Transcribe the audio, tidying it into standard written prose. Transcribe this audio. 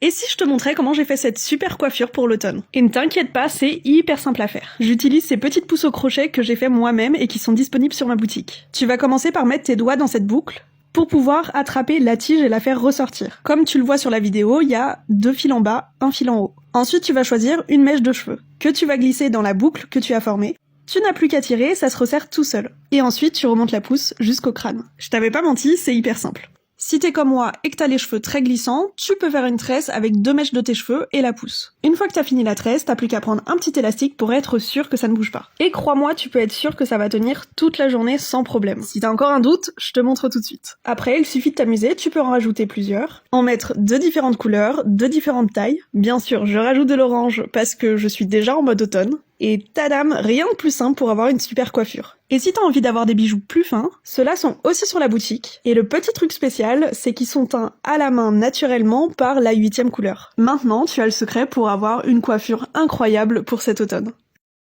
Et si je te montrais comment j'ai fait cette super coiffure pour l'automne? Et ne t'inquiète pas, c'est hyper simple à faire. J'utilise ces petites pousses au crochet que j'ai fait moi-même et qui sont disponibles sur ma boutique. Tu vas commencer par mettre tes doigts dans cette boucle pour pouvoir attraper la tige et la faire ressortir. Comme tu le vois sur la vidéo, il y a 2 fils en bas, 1 fil en haut. Ensuite, tu vas choisir une mèche de cheveux que tu vas glisser dans la boucle que tu as formée. Tu n'as plus qu'à tirer, ça se resserre tout seul. Et ensuite, tu remontes la pousse jusqu'au crâne. Je t'avais pas menti, c'est hyper simple. Si t'es comme moi et que t'as les cheveux très glissants, tu peux faire une tresse avec 2 mèches de tes cheveux et la pousse. Une fois que t'as fini la tresse, t'as plus qu'à prendre un petit élastique pour être sûr que ça ne bouge pas. Et crois-moi, tu peux être sûr que ça va tenir toute la journée sans problème. Si t'as encore un doute, je te montre tout de suite. Après, il suffit de t'amuser, tu peux en rajouter plusieurs, en mettre de différentes couleurs, de différentes tailles. Bien sûr, je rajoute de l'orange parce que je suis déjà en mode automne. Et tadam, rien de plus simple pour avoir une super coiffure. Et si t'as envie d'avoir des bijoux plus fins, ceux-là sont aussi sur la boutique. Et le petit truc spécial, c'est qu'ils sont teints à la main naturellement par la 8e couleur. Maintenant, tu as le secret pour avoir une coiffure incroyable pour cet automne.